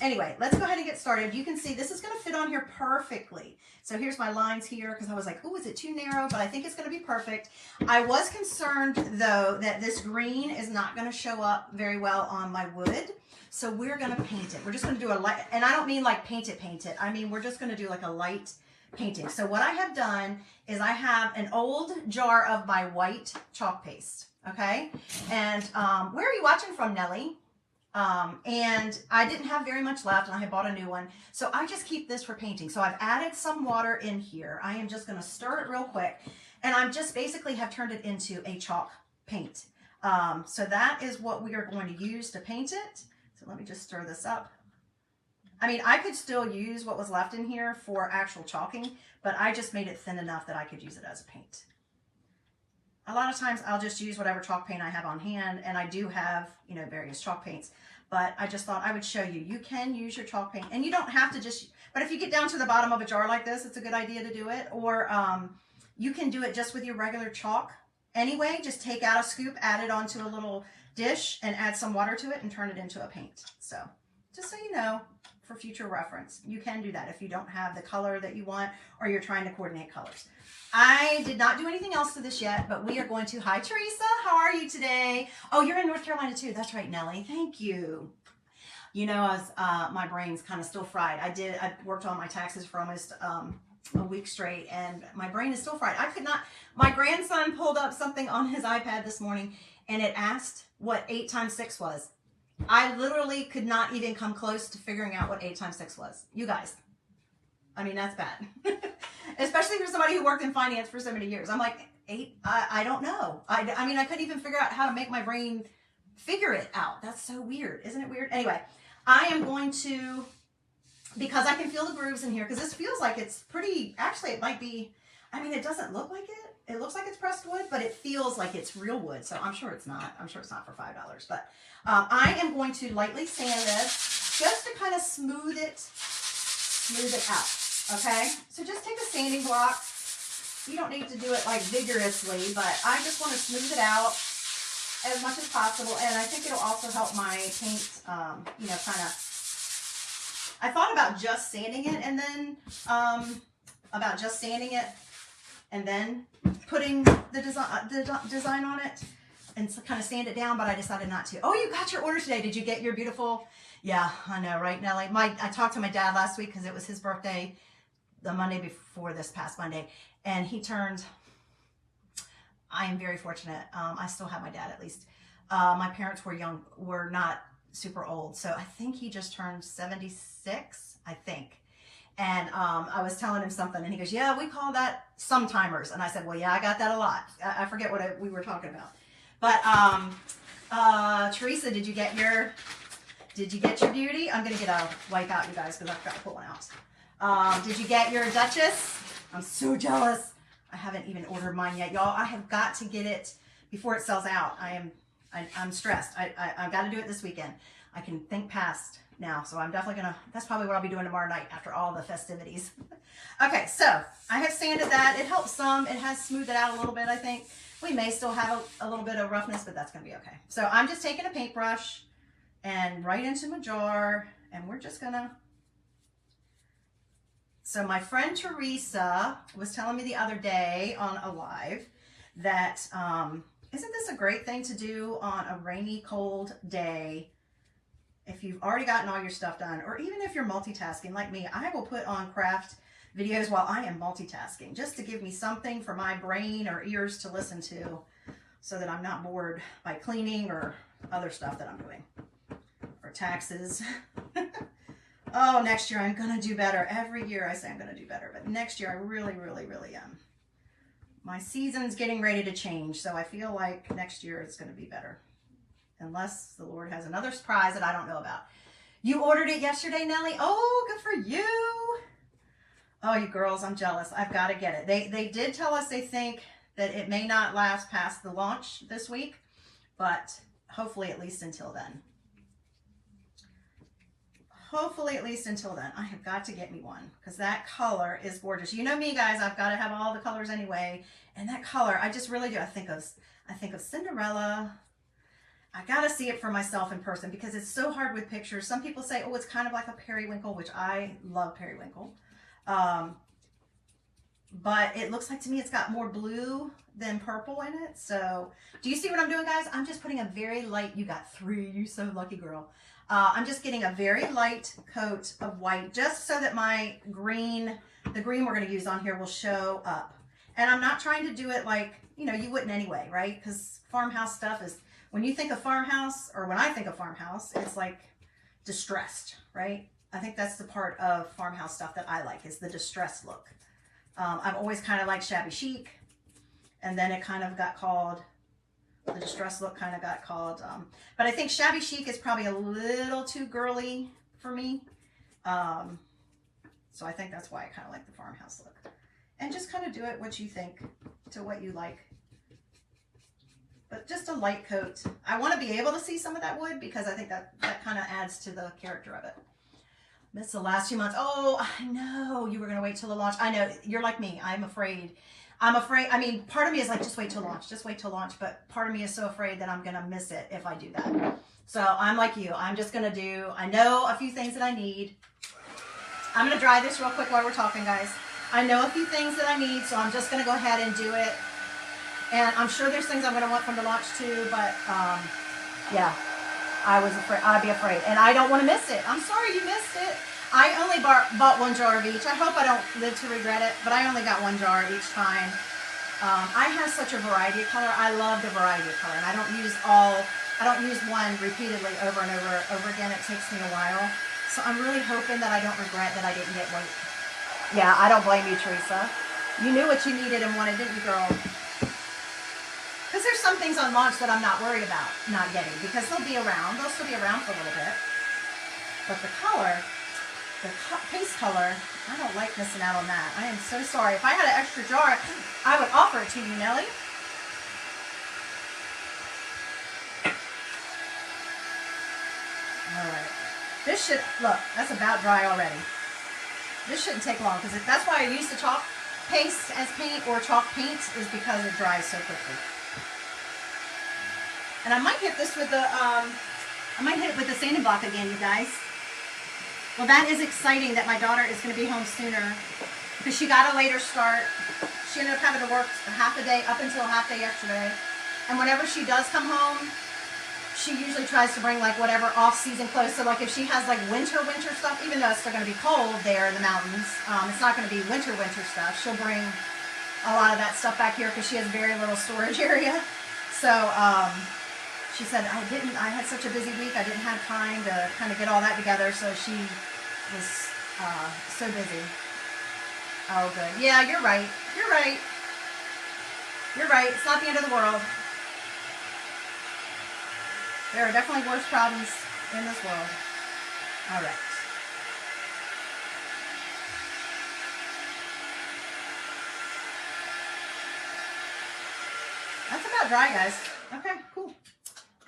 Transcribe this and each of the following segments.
Anyway, let's go ahead and get started. You can see this is going to fit on here perfectly. So here's my lines here because I was like, oh, is it too narrow? But I think it's going to be perfect. I was concerned, though, that this green is not going to show up very well on my wood. So we're going to paint it. We're just going to do a light, and I don't mean like paint it. I mean, we're just going to do like a light painting. So what I have done is I have an old jar of my white chalk paste. Okay. And where are you watching from, Nellie? And I didn't have very much left and I had bought a new one. So I just keep this for painting. So I've added some water in here. I am just going to stir it real quick. And I'm just basically have turned it into a chalk paint. So that is what we are going to use to paint it. So let me just stir this up. I mean, I could still use what was left in here for actual chalking, but I just made it thin enough that I could use it as a paint. A lot of times I'll just use whatever chalk paint I have on hand, and I do have, you know, various chalk paints, but I just thought I would show you. You can use your chalk paint, and you don't have to just, but if you get down to the bottom of a jar like this, it's a good idea to do it, or you can do it just with your regular chalk. Anyway, just take out a scoop, add it onto a little dish, and add some water to it, and turn it into a paint. So, just so you know, for future reference, you can do that if you don't have the color that you want, or you're trying to coordinate colors. I did not do anything else to this yet, but we are going to, hi Teresa, how are you today? Oh, you're in North Carolina too. That's right, Nellie. Thank you. You know, as my brain's kind of still fried. I worked on my taxes for almost a week straight, and my brain is still fried. I could not, my grandson pulled up something on his iPad this morning, and it asked what 8 times 6 was. I literally could not even come close to figuring out what 8 times 6 was. You guys. I mean, that's bad. Especially for somebody who worked in finance for so many years. I'm like, 8? I don't know. I mean, I couldn't even figure out how to make my brain figure it out. That's so weird. Isn't it weird? Anyway, I am going to, because I can feel the grooves in here, because this feels like it's pretty, actually it might be, I mean, it doesn't look like it. It looks like it's pressed wood, but it feels like it's real wood. So I'm sure it's not. I'm sure it's not for $5. But I am going to lightly sand this just to kind of smooth it out. Okay, so just take a sanding block. You don't need to do it like vigorously, but I just want to smooth it out as much as possible. And I think it'll also help my paint, you know, kind of, I thought about just sanding it and then, putting the design on it and kind of sand it down, but I decided not to. Oh, you got your order today. Did you get your beautiful, yeah, I know, right, Nellie? I talked to my dad last week because it was his birthday, the Monday before this past Monday, and he turned, I am very fortunate. I still have my dad at least. My parents were not super old. So I think he just turned 76, I think. And I was telling him something and he goes, yeah, we call that sometimers. And I said, well, yeah, I got that a lot. I forget what we were talking about. But Teresa, did you get your beauty? I'm going to get a wipe out, you guys, because I've got to put one out. Did you get your Duchess? I'm so jealous. I haven't even ordered mine yet, y'all. I have got to get it before it sells out. I'm stressed. I've got to do it this weekend. I can think past now, so I'm definitely gonna, that's probably what I'll be doing tomorrow night after all the festivities. Okay, so I have sanded that. It helps some. It has smoothed it out a little bit, I think. We may still have a little bit of roughness, but that's gonna be okay. So I'm just taking a paintbrush and right into my jar, and we're just gonna, so my friend Teresa was telling me the other day on a live that, isn't this a great thing to do on a rainy, cold day? If you've already gotten all your stuff done, or even if you're multitasking like me, I will put on craft videos while I am multitasking, just to give me something for my brain or ears to listen to, so that I'm not bored by cleaning or other stuff that I'm doing, or taxes. Oh, next year I'm gonna do better. Every year I say I'm gonna do better, but next year I really, really, really am. My season's getting ready to change, so I feel like next year it's gonna be better. Unless the Lord has another surprise that I don't know about. You ordered it yesterday, Nellie? Oh, good for you. Oh, you girls, I'm jealous. I've got to get it. They did tell us they think that it may not last past the launch this week, but hopefully at least until then. Hopefully at least until then. I have got to get me one because that color is gorgeous. You know me, guys. I've got to have all the colors anyway. And that color, I just really do. I think of Cinderella. I gotta see it for myself in person because it's so hard with pictures. Some people say, oh, it's kind of like a periwinkle, which I love periwinkle. But it looks like to me it's got more blue than purple in it. So do you see what I'm doing, guys? I'm just putting a very light, you got 3, you so lucky girl. I'm just getting a very light coat of white just so that my green, the green we're going to use on here will show up. And I'm not trying to do it like, you know, you wouldn't anyway, right? Because farmhouse stuff is, when you think of farmhouse, or when I think of farmhouse, it's like distressed, right? I think that's the part of farmhouse stuff that I like, is the distressed look. I've always kind of liked shabby chic, and then it kind of got called, the distressed look kind of got called, but I think shabby chic is probably a little too girly for me. So I think that's why I kind of like the farmhouse look. And just kind of do it what you think, to what you like. But just a light coat. I want to be able to see some of that wood because I think that kind of adds to the character of it. Missed the last 2 months. Oh, I know you were going to wait till the launch. I know you're like me. I'm afraid. I mean, part of me is like, just wait till launch, just wait till launch. But part of me is so afraid that I'm going to miss it if I do that. So I'm like you. I'm just going to do, I know a few things that I need. I'm going to dry this real quick while we're talking, guys. I know a few things that I need, so I'm just going to go ahead and do it. And I'm sure there's things I'm going to want from the launch too, but yeah. I was afraid, I'd be afraid, and I don't want to miss it. I'm sorry you missed it. I only bought 1 jar of each. I hope I don't live to regret it, but I only got 1 jar each time. I have such a variety of color. I love the variety of color, and I don't use one repeatedly over and over again. It takes me a while. So I'm really hoping that I don't regret that I didn't get white. Yeah, I don't blame you, Teresa. You knew what you needed and wanted, didn't you, girl? Because there's some things on launch that I'm not worried about not getting, because they'll be around. They'll still be around for a little bit. But the color, the paste color, I don't like missing out on that. I am so sorry. If I had an extra jar, I would offer it to you, Nellie. All right. This should, look, that's about dry already. This shouldn't take long, because that's why I use the chalk paste as paint or chalk paint, is because it dries so quickly. And I might hit this with the, sanding block again, you guys. Well, that is exciting that my daughter is going to be home sooner because she got a later start. She ended up having to work a half a day up until a half day yesterday. And whenever she does come home, she usually tries to bring like whatever off-season clothes. So like if she has like winter stuff, even though it's still going to be cold there in the mountains, it's not going to be winter stuff. She'll bring a lot of that stuff back here because she has very little storage area. So, she said, I had such a busy week, I didn't have time to kind of get all that together, so she was so busy. Oh, good. Yeah, you're right. You're right. You're right. It's not the end of the world. There are definitely worse problems in this world. All right. That's about dry, guys. Okay, cool.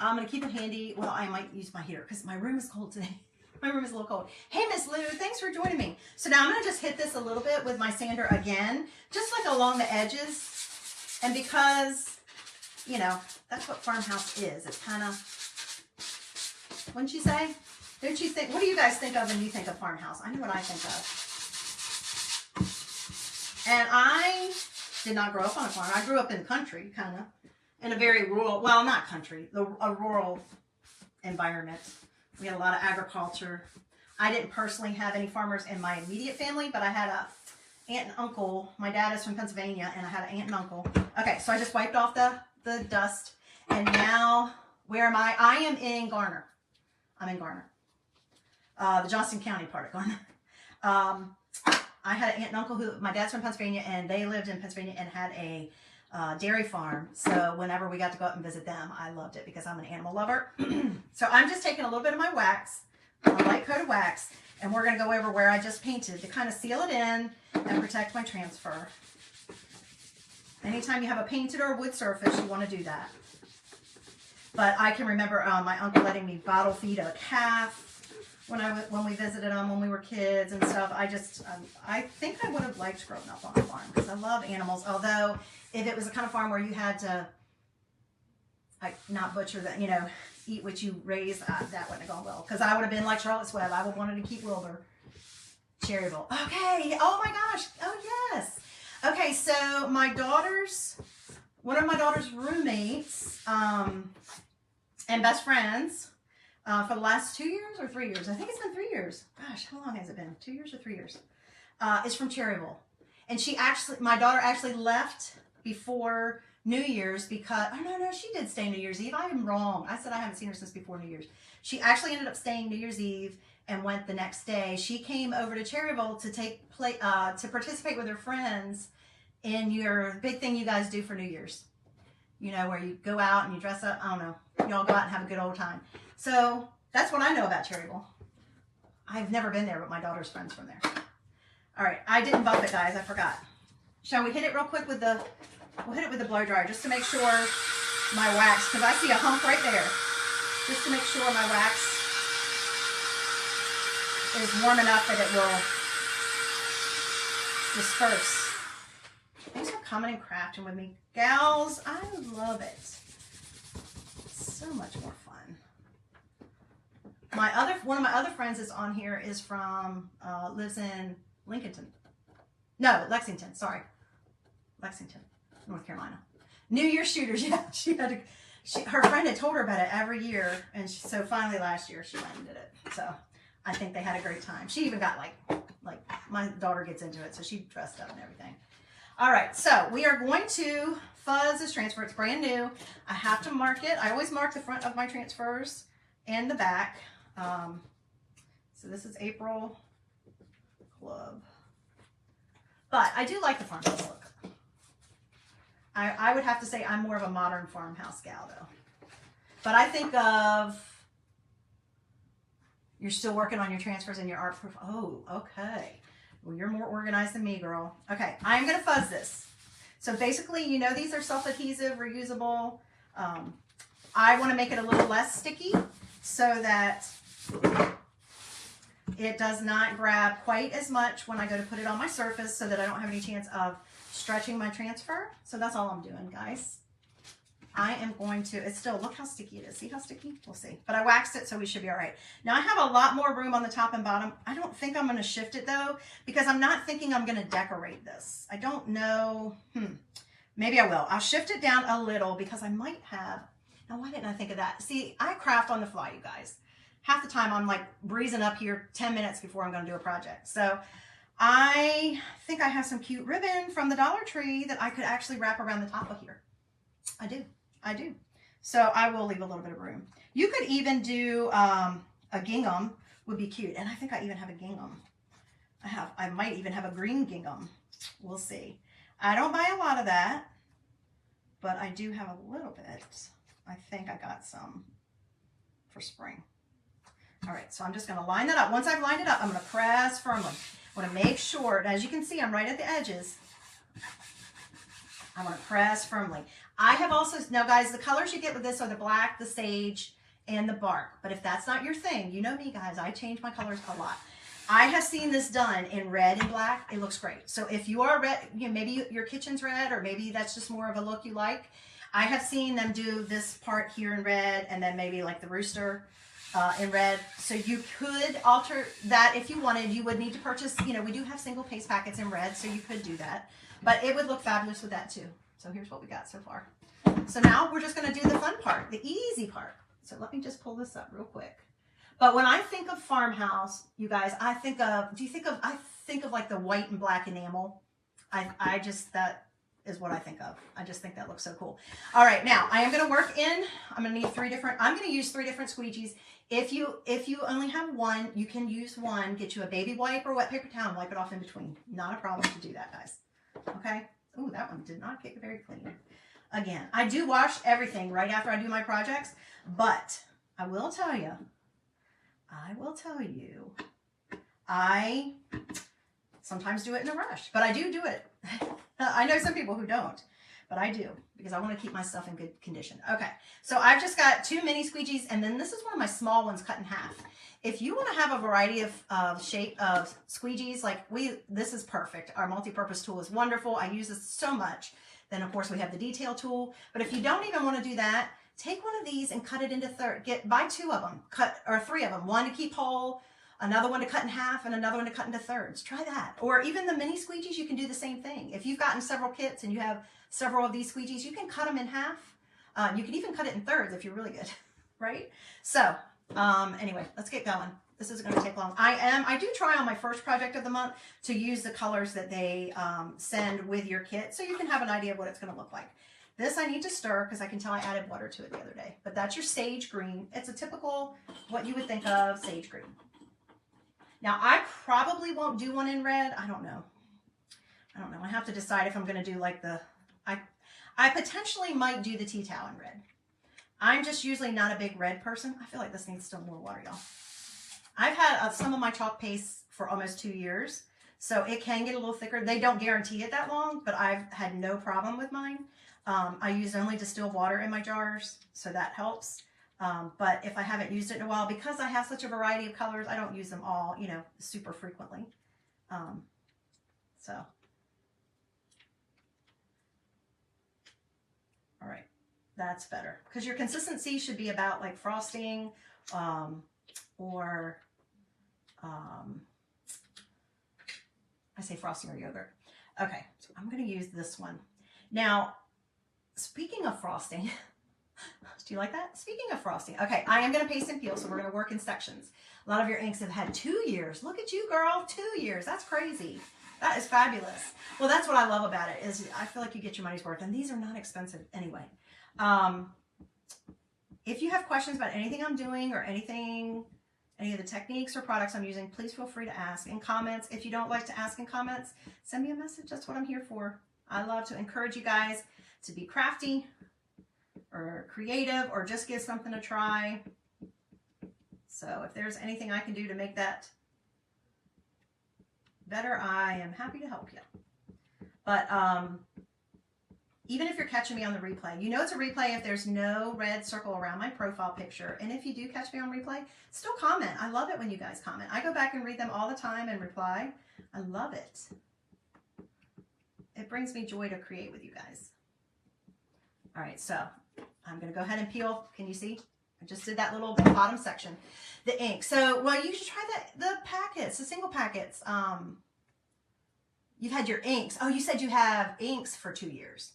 I'm going to keep it handy. Well, I might use my heater because my room is cold today. My room is a little cold. Hey, Miss Lou, thanks for joining me. So now I'm going to just hit this a little bit with my sander again, just like along the edges. And because, you know, that's what farmhouse is. It's kind of, wouldn't you say? Don't you think, what do you guys think of when you think of farmhouse? I know what I think of. And I did not grow up on a farm. I grew up in the country, kind of. In a very rural, well, not country, a rural environment. We had a lot of agriculture. I didn't personally have any farmers in my immediate family, but I had a aunt and uncle. My dad is from Pennsylvania, and I had an aunt and uncle. Okay, so I just wiped off the dust, and now, where am I? I am in Garner. I'm in Garner. The Johnston County part of Garner. I had an aunt and uncle who, my dad's from Pennsylvania, and they lived in Pennsylvania and had a dairy farm. So whenever we got to go up and visit them, I loved it because I'm an animal lover. So I'm just taking a little bit of my wax, a light coat of wax, and we're going to go over where I just painted to kind of seal it in and protect my transfer. Anytime you have a painted or wood surface, you want to do that. But I can remember my uncle letting me bottle feed a calf when we visited them when we were kids and stuff. I think I would have liked growing up on a farm because I love animals. Although if it was a kind of farm where you had to like not butcher them, you know, eat what you raise. That wouldn't have gone well because I would have been like Charlotte's Web. I would have wanted to keep Wilbur. Cherryville. Okay. Oh my gosh. Oh yes. Okay. So one of my daughter's roommates and best friends for the last 2 years or 3 years. I think it's been 3 years. Gosh, how long has it been? 2 years or 3 years? Is from Cherryville. And my daughter actually left before New Year's because, oh no, she did stay New Year's Eve. I am wrong. I said I haven't seen her since before New Year's. She actually ended up staying New Year's Eve and went the next day. She came over to Cherryville to participate with her friends in your big thing you guys do for New Year's. You know, where you go out and you dress up. I don't know. Y'all go out and have a good old time. So that's what I know about Cherryville. I've never been there, but my daughter's friend's from there. All right, I didn't bump it, guys. I forgot. Shall we hit it real quick with we'll hit it with the blow dryer just to make sure my wax, because I see a hump right there. Just to make sure my wax is warm enough that it will disperse. Thanks for coming and crafting with me. Gals, I love it. It's so much more fun. One of my other friends is on here is from, lives in Lexington, sorry. Lexington, North Carolina. New Year's shooters, yeah. Her friend had told her about it every year, and so finally last year she went and did it. So I think they had a great time. She even got like my daughter gets into it, so she dressed up and everything. All right, so we are going to fuzz this transfer. It's brand new. I have to mark it. I always mark the front of my transfers and the back. So this is April Club. But I do like the farmhouse look. I would have to say I'm more of a modern farmhouse gal though. But I think of, you're still working on your transfers and your art proof. Oh, okay. Well, you're more organized than me, girl. Okay, I'm gonna fuzz this. So basically, you know, these are self-adhesive, reusable. I wanna make it a little less sticky so that it does not grab quite as much when I go to put it on my surface so that I don't have any chance of stretching my transfer. So that's all I'm doing, guys. I am going to, it's still, look how sticky it is. See how sticky? We'll see. But I waxed it, so we should be all right. Now I have a lot more room on the top and bottom. I don't think I'm going to shift it though, because I'm not thinking I'm going to decorate this. I don't know. Maybe I will. I'll shift it down a little because I might have, now why didn't I think of that? See, I craft on the fly, you guys. Half the time I'm like breezing up here 10 minutes before I'm going to do a project. So I think I have some cute ribbon from the Dollar Tree that I could actually wrap around the top of here. I do. So I will leave a little bit of room. You could even do a gingham would be cute. And I think I even have a gingham. I might even have a green gingham. We'll see. I don't buy a lot of that, but I do have a little bit. I think I got some for spring. All right, so I'm just going to line that up. Once I've lined it up, I'm going to press firmly. I want to make sure, and as you can see, I'm right at the edges. I want to press firmly. I have also, now guys, the colors you get with this are the black, the sage, and the bark. But if that's not your thing, you know me, guys, I change my colors a lot. I have seen this done in red and black. It looks great. So if you are red, you know, maybe your kitchen's red, or maybe that's just more of a look you like. I have seen them do this part here in red, and then maybe like the rooster in red. So you could alter that if you wanted. You would need to purchase, you know, we do have single paste packets in red, so you could do that. But it would look fabulous with that too. So here's what we got so far. So now we're just going to do the fun part, the easy part. So let me just pull this up real quick. But when I think of farmhouse, you guys, I think of, I think of like the white and black enamel. I just, that is what I think of. I just think that looks so cool. All right, now I am going to work in, I'm going to need I'm going to use 3 different squeegees. If you only have one, you can use one, get you a baby wipe or wet paper towel and wipe it off in between. Not a problem to do that, guys. Okay. Ooh, that one did not get very clean. Again, I do wash everything right after I do my projects, but I will tell you, I sometimes do it in a rush, but I do it. I know some people who don't, but I do because I want to keep my stuff in good condition. Okay, so I've just got 2 mini squeegees, and then this is one of my small ones cut in half. If you want to have a variety of shape of squeegees, like this is perfect. Our multi-purpose tool is wonderful. I use this so much. Then of course we have the detail tool. But if you don't even want to do that, take one of these and cut it into buy 2 of them, or 3 of them, one to keep whole, another one to cut in half, and another one to cut into thirds. Try that. Or even the mini squeegees, you can do the same thing. If you've gotten several kits and you have several of these squeegees, you can cut them in half. You can even cut it in thirds if you're really good, right? So anyway, let's get going. This is going to take long. I do try on my first project of the month to use the colors that they send with your kit, so you can have an idea of what it's going to look like. This I need to stir because I can tell I added water to it the other day. But that's your sage green. It's a typical, what you would think of, sage green. Now, I probably won't do one in red. I don't know. I have to decide if I'm going to do like the... I potentially might do the tea towel in red. I'm just usually not a big red person. I feel like this needs still more water, y'all. I've had some of my chalk paste for almost 2 years, so it can get a little thicker. They don't guarantee it that long, but I've had no problem with mine. I use only distilled water in my jars, so that helps. But if I haven't used it in a while, because I have such a variety of colors, I don't use them all, you know, super frequently. So, all right, that's better. Because your consistency should be about like frosting or, I say frosting or yogurt. Okay, so I'm going to use this one. Now, speaking of frosting, do you like that? Speaking of frosting, okay, I am going to paste and peel, so we're going to work in sections. A lot of your inks have had 2 years. Look at you, girl, 2 years. That's crazy. That is fabulous. Well, that's what I love about it, is I feel like you get your money's worth, and these are not expensive anyway. If you have questions about anything I'm doing or anything, any of the techniques or products I'm using, please feel free to ask in comments. If you don't like to ask in comments, send me a message. That's what I'm here for. I love to encourage you guys to be crafty or creative or just give something a try. So if there's anything I can do to make that better, I am happy to help you. But even if you're catching me on the replay, you know it's a replay if there's no red circle around my profile picture. And if you do catch me on replay, still comment. I love it when you guys comment. I go back and read them all the time and reply. I love it. It brings me joy to create with you guys. All right, so I'm going to go ahead and peel. Can you see? I just did that little bottom section. The ink. So, well, you should try the packets, the single packets. You've had your inks. Oh, you said you have inks for 2 years.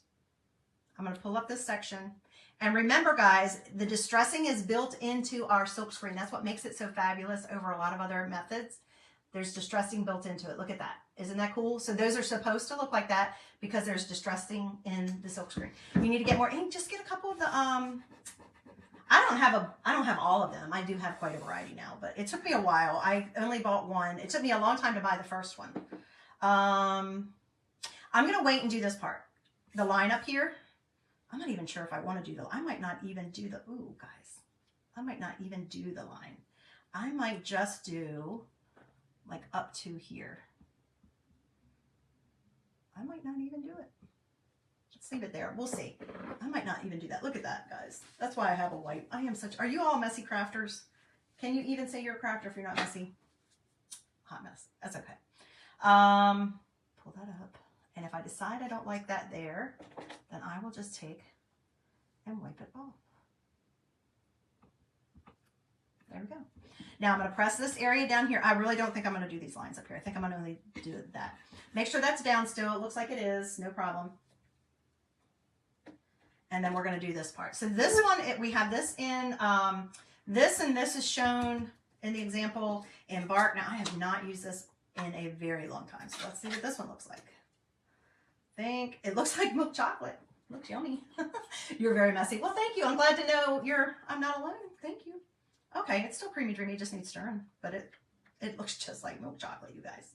I'm going to pull up this section. And remember, guys, the distressing is built into our silk screen. That's what makes it so fabulous over a lot of other methods. There's distressing built into it. Look at that. Isn't that cool? So those are supposed to look like that because there's distressing in the silk screen. You need to get more ink. Just get a couple of the, I don't have all of them. I do have quite a variety now, but it took me a while. I only bought one. It took me a long time to buy the first one. I'm going to wait and do this part. The line up here. I'm not even sure if I want to do I might not even do ooh, guys. I might not even do the line. I might just do like up to here. I might not even do it. Let's leave it there. We'll see. I might not even do that. Look at that, guys. That's why I have a white. Are you all messy crafters? Can you even say you're a crafter if you're not messy? Hot mess. That's okay. Pull that up. And if I decide I don't like that there, then I will just take and wipe it off. There we go. Now I'm going to press this area down here. I really don't think I'm going to do these lines up here. I think I'm going to only do that. Make sure that's down still. It looks like it is. No problem. And then we're going to do this part. So this one, we have this in, this and this is shown in the example in bark. Now I have not used this in a very long time. So let's see what this one looks like. It looks like milk chocolate. Looks yummy. You're very messy. Well, thank you. I'm glad to know I'm not alone. Thank you. Okay, it's still creamy dreamy. It just needs stirring, but it looks just like milk chocolate, you guys.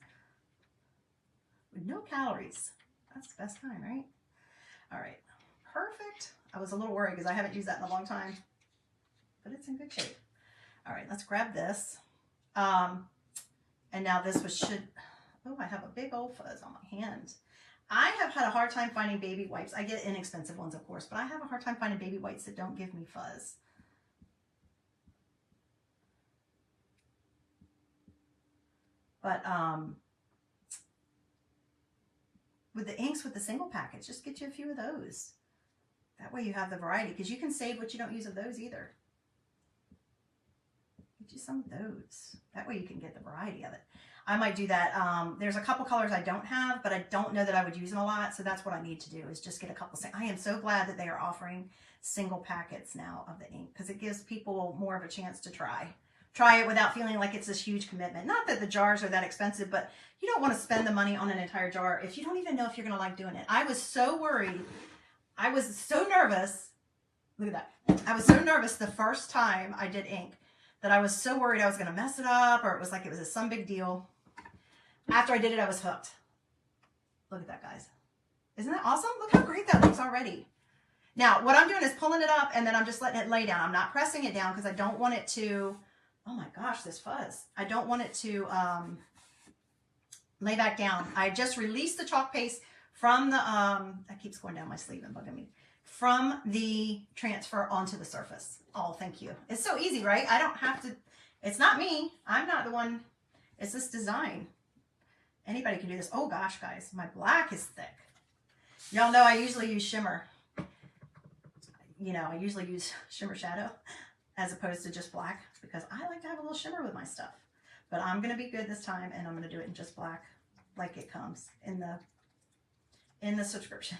With no calories. That's the best kind, right? All right, perfect. I was a little worried because I haven't used that in a long time, but it's in good shape. All right, let's grab this. And now this oh, I have a big old fuzz on my hand. I have had a hard time finding baby wipes. I get inexpensive ones, of course, but I have a hard time finding baby wipes that don't give me fuzz. But with the inks with the single packets, just get you a few of those. That way you have the variety, because you can save what you don't use of those either. Get you some of those. That way you can get the variety of it. I might do that. There's a couple colors I don't have, but I don't know that I would use them a lot. So that's what I need to do, is just get a couple. I am so glad that they are offering single packets now of the ink, because it gives people more of a chance to try it without feeling like it's this huge commitment. Not that the jars are that expensive, but you don't want to spend the money on an entire jar if you don't even know if you're going to like doing it. I was so worried. I was so nervous. Look at that. I was so nervous the first time I did ink that I was so worried I was going to mess it up, or it was like it was some big deal. After I did it, I was hooked. Look at that, guys. Isn't that awesome? Look how great that looks already. Now, what I'm doing is pulling it up, and then I'm just letting it lay down. I'm not pressing it down because I don't want it to, oh my gosh, this fuzz. I don't want it to lay back down. I just released the chalk paste from the, that keeps going down my sleeve and bugging me, from the transfer onto the surface. Oh, thank you. It's so easy, right? I don't have to, it's not me. I'm not the one, it's this design. Anybody can do this. Oh gosh, guys, my black is thick. Y'all know I usually use shimmer. You know, I usually use shimmer shadow as opposed to just black, because I like to have a little shimmer with my stuff. But I'm going to be good this time, and I'm going to do it in just black, like it comes in the subscription.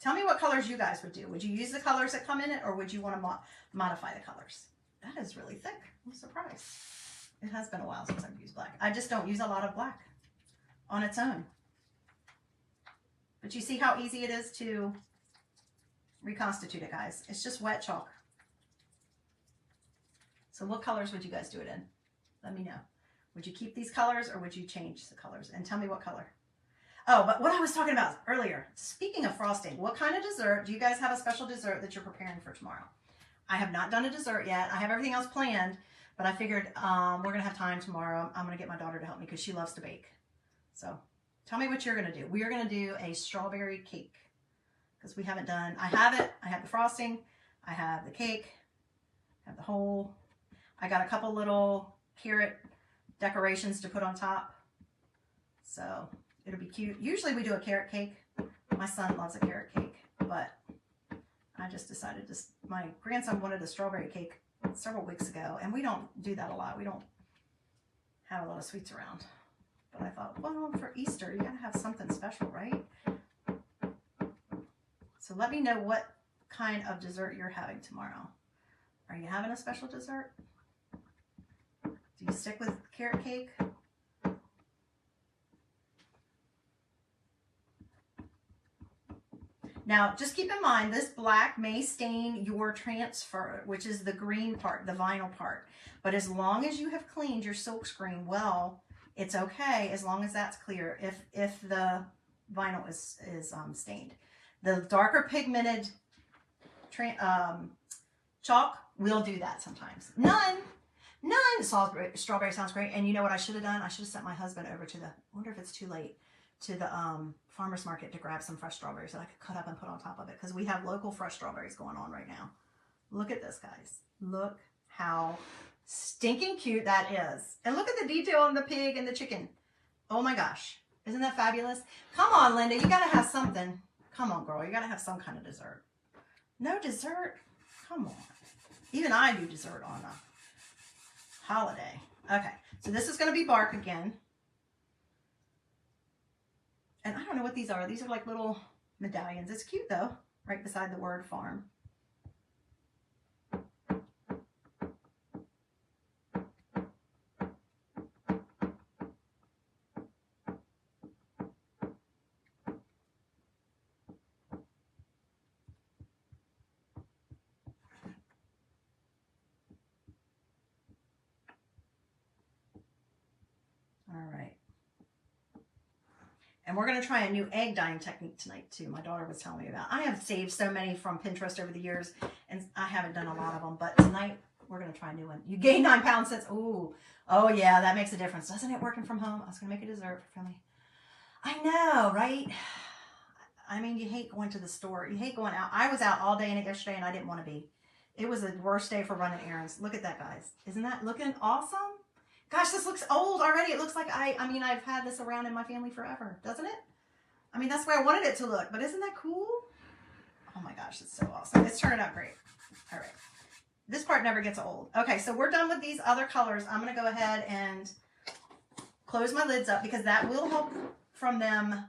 Tell me what colors you guys would do. Would you use the colors that come in it, or would you want to modify the colors? That is really thick. I'm surprised. It has been a while since I've used black. I just don't use a lot of black on its own. But you see how easy it is to reconstitute it, guys. It's just wet chalk. So what colors would you guys do it in? Let me know. Would you keep these colors, or would you change the colors? And tell me what color. Oh, but what I was talking about earlier, speaking of frosting, what kind of dessert, do you guys have a special dessert that you're preparing for tomorrow? I have not done a dessert yet. I have everything else planned, but I figured we're going to have time tomorrow. I'm going to get my daughter to help me because she loves to bake. So tell me what you're going to do. We are going to do a strawberry cake, because we haven't done, I have it. I have the frosting. I have the cake. I have the whole, I got a couple little carrot decorations to put on top. So it'll be cute. Usually we do a carrot cake. My son loves a carrot cake, but I just decided to, my grandson wanted a strawberry cake several weeks ago, and we don't do that a lot. We don't have a lot of sweets around. But I thought, well, for Easter, you gotta have something special, right? So let me know what kind of dessert you're having tomorrow. Are you having a special dessert? Do you stick with carrot cake? Now, just keep in mind, this black may stain your transfer, which is the green part, the vinyl part. But as long as you have cleaned your silk screen well, it's okay, as long as that's clear, if the vinyl is stained. The darker pigmented chalk will do that sometimes. None. Strawberry sounds great. And you know what I should have done? I should have sent my husband over to the, I wonder if it's too late, to the farmer's market to grab some fresh strawberries that I could cut up and put on top of it, because we have local fresh strawberries going on right now. Look at this, guys. Look how stinking cute that is. And look at the detail on the pig and the chicken. Oh my gosh. Isn't that fabulous? Come on, Linda. You got to have something. Come on, girl. You got to have some kind of dessert. No dessert? Come on. Even I do dessert on a holiday. Okay. So this is going to be bark again. And I don't know what these are. These are like little medallions. It's cute though, right beside the word farm. All right. And we're going to try a new egg dyeing technique tonight too. My daughter was telling me about. I have saved so many from Pinterest over the years, and I haven't done a lot of them. But tonight we're going to try a new one. You gain 9 pounds since. Ooh, oh yeah, that makes a difference, doesn't it? Working from home. I was going to make a dessert for family. I know, right? I mean, you hate going to the store. You hate going out. I was out all day and yesterday, and I didn't want to be. It was the worst day for running errands. Look at that, guys. Isn't that looking awesome? Gosh, this looks old already. It looks like I mean, I've had this around in my family forever, doesn't it? I mean, that's the way I wanted it to look, but isn't that cool? Oh my gosh, it's so awesome. It's turning out great. All right. This part never gets old. Okay, so we're done with these other colors. I'm going to go ahead and close my lids up because that will help from them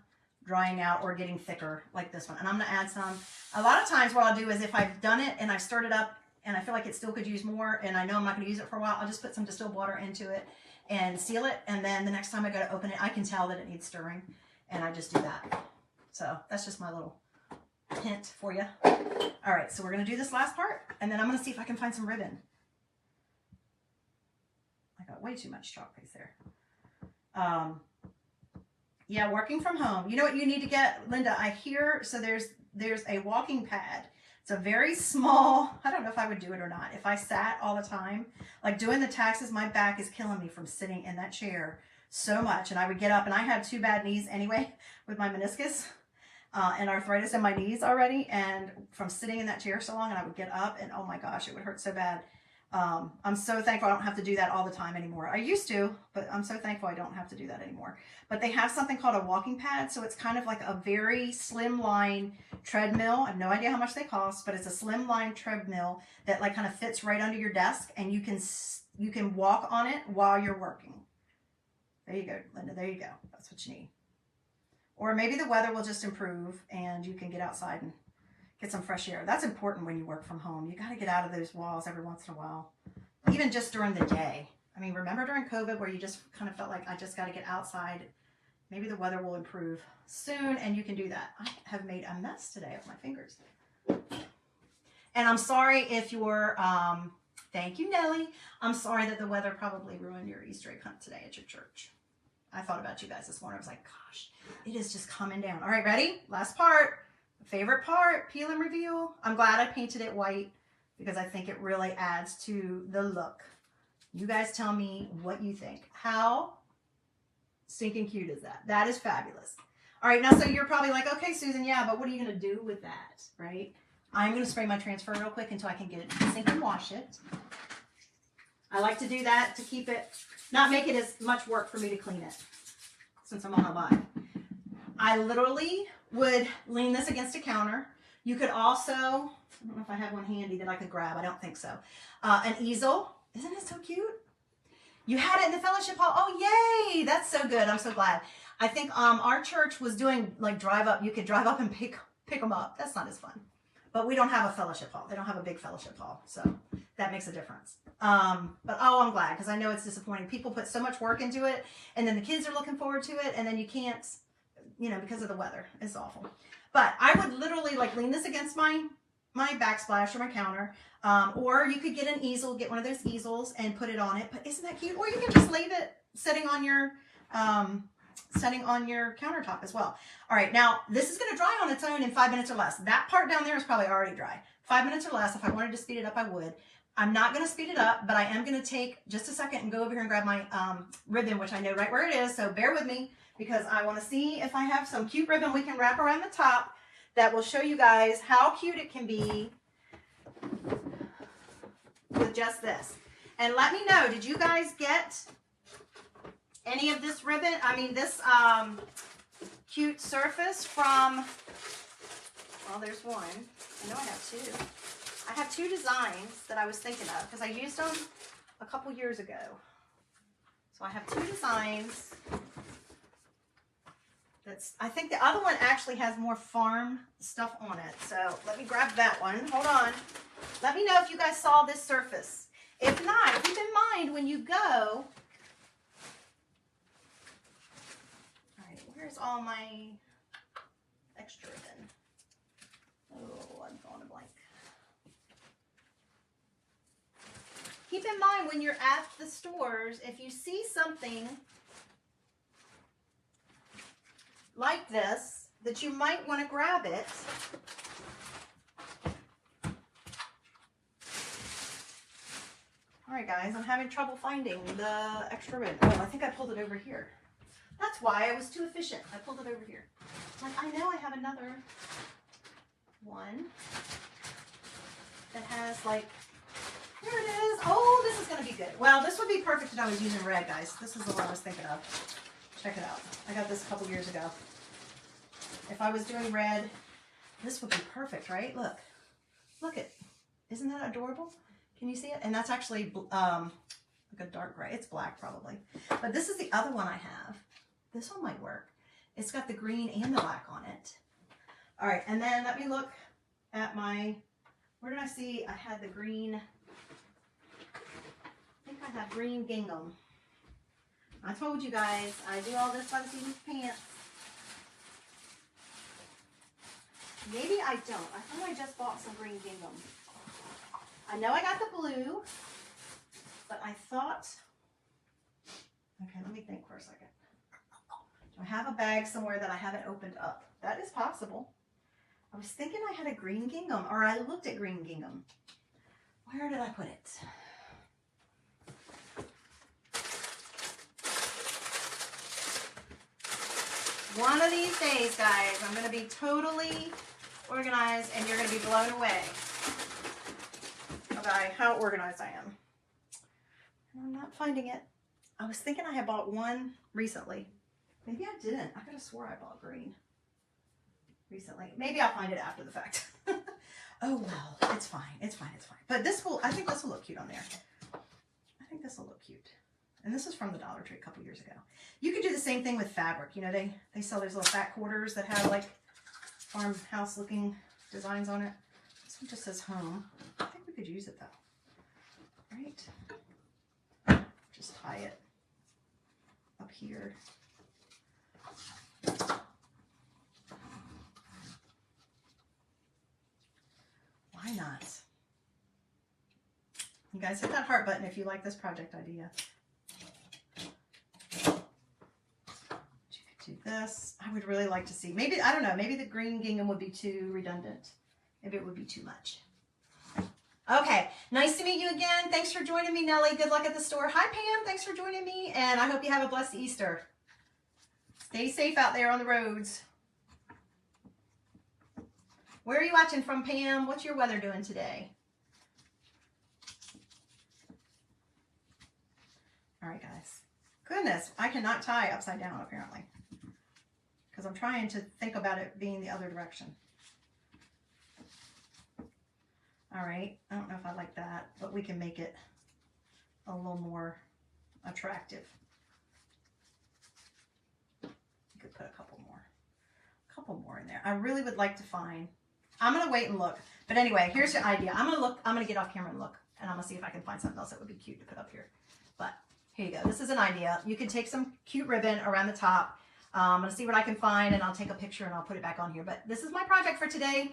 drying out or getting thicker like this one. And I'm going to add some. A lot of times what I'll do is if I've done it and I've stirred it up and I feel like it still could use more and I know I'm not going to use it for a while, I'll just put some distilled water into it and seal it. And then the next time I go to open it, I can tell that it needs stirring. And I just do that. So that's just my little hint for you. All right, so we're going to do this last part, and then I'm going to see if I can find some ribbon. I got way too much chalk paste there. Yeah, working from home. You know what you need to get, Linda? I hear, so there's a walking pad. It's a very small, I don't know if I would do it or not. If I sat all the time, like doing the taxes, my back is killing me from sitting in that chair so much. And I would get up, and I have 2 bad knees anyway with my meniscus. And arthritis in my knees already, and from sitting in that chair so long, and I would get up and oh my gosh, it would hurt so bad. I'm so thankful I don't have to do that all the time anymore. I used to, but I'm so thankful I don't have to do that anymore. But they have something called a walking pad, so it's kind of like a very slim line treadmill. I have no idea how much they cost, but it's a slim line treadmill that like kind of fits right under your desk, and you can walk on it while you're working. There you go, Linda. There you go. That's what you need. Or maybe the weather will just improve and you can get outside and get some fresh air. That's important when you work from home. You got to get out of those walls every once in a while, even just during the day. I mean, remember during COVID where you just kind of felt like I just got to get outside. Maybe the weather will improve soon and you can do that. I have made a mess today with my fingers. And I'm sorry if you're, thank you, Nellie. I'm sorry that the weather probably ruined your Easter egg hunt today at your church. I thought about you guys this morning. I was like, gosh, it is just coming down. All right, ready? Last part. Favorite part, peel and reveal. I'm glad I painted it white because I think it really adds to the look. You guys tell me what you think. How stinking cute is that? That is fabulous. All right, now so you're probably like, okay, Susan, yeah, but what are you going to do with that, right? I'm going to spray my transfer real quick until I can get it to sink and wash it. I like to do that to keep it, not make it as much work for me to clean it since I'm on a live. I literally would lean this against a counter. You could also, I don't know if I have one handy that I could grab. I don't think so. An easel. Isn't it so cute? You had it in the fellowship hall. Oh, yay. That's so good. I'm so glad. I think our church was doing like drive up. You could drive up and pick them up. That's not as fun. But we don't have a fellowship hall. They don't have a big fellowship hall. So that makes a difference. But oh, I'm glad because I know it's disappointing. People put so much work into it and then the kids are looking forward to it and then you can't, you know, because of the weather. It's awful. But I would literally like lean this against my backsplash or my counter. Or you could get an easel, get one of those easels and put it on it. But isn't that cute? Or you can just leave it sitting on your countertop as well. All right, now this is going to dry on its own in 5 minutes or less. That part down there is probably already dry. 5 minutes or less. If I wanted to speed it up, I would. I'm not going to speed it up, but I am going to take just a second and go over here and grab my ribbon, which I know right where it is. So bear with me because I want to see if I have some cute ribbon we can wrap around the top that will show you guys how cute it can be with just this. And let me know, did you guys get any of this ribbon? I mean, this cute surface from, well, there's one. I know I have two. I have two designs that I was thinking of because I used them a couple years ago. So I have two designs. I think the other one actually has more farm stuff on it. So let me grab that one. Hold on. Let me know if you guys saw this surface. If not, keep in mind when you go. All right, where's all my extra ribbon? Oh, I'm drawing a blank. Keep in mind when you're at the stores, if you see something like this, that you might want to grab it. All right, guys, I'm having trouble finding the extra ribbon. Oh, I think I pulled it over here. That's why I was too efficient. I pulled it over here. Like, I know I have another one that has like, here it is. Oh, this is going to be good. Well, this would be perfect if I was using red, guys. This is the one I was thinking of. Check it out. I got this a couple years ago. if I was doing red, this would be perfect, right? Look, look at, isn't that adorable? Can you see it? And that's actually like a dark gray. It's black probably. But this is the other one I have. This one might work. It's got the green and the black on it. All right, and then let me look at my, where did I see? I had the green, I think I have green gingham. I told you guys, I do all this by the seat of pants. Maybe I don't. I thought I just bought some green gingham. I know I got the blue, but I thought, okay, let me think for a second. Do I have a bag somewhere that I haven't opened up? That is possible. I was thinking I had a green gingham, or I looked at green gingham. Where did I put it? One of these days, guys, I'm going to be totally organized, and you're going to be blown away by how organized I am. And I'm not finding it. I was thinking I had bought one recently. Maybe I didn't. I could have swore I bought green recently. Maybe I'll find it after the fact. Oh, well, it's fine. It's fine. It's fine. But this will, I think this will look cute on there. I think this will look cute. And this is from the Dollar Tree a couple years ago. You could do the same thing with fabric. You know, they sell those little fat quarters that have like farmhouse looking designs on it. This one just says home. I think we could use it though. Right? Just tie it up here. Why not? You guys hit that heart button if you like this project idea. Do this. I would really like to see, maybe, I don't know, maybe the green gingham would be too redundant. Maybe it would be too much. Okay, nice to meet you again. Thanks for joining me, Nellie. Good luck at the store. Hi, Pam. Thanks for joining me, and I hope you have a blessed Easter. Stay safe out there on the roads. Where are you watching from, Pam? What's your weather doing today? All right, guys. Goodness, I cannot tie upside down, apparently, because I'm trying to think about it being the other direction. All right, I don't know if I like that, but we can make it a little more attractive. You could put a couple more in there. I really would like to find, I'm gonna wait and look. But anyway, here's your idea. I'm gonna get off camera and look, and I'm gonna see if I can find something else that would be cute to put up here. But here you go. This is an idea. You can take some cute ribbon around the top. I'm going to see what I can find, and I'll take a picture and I'll put it back on here. But this is my project for today.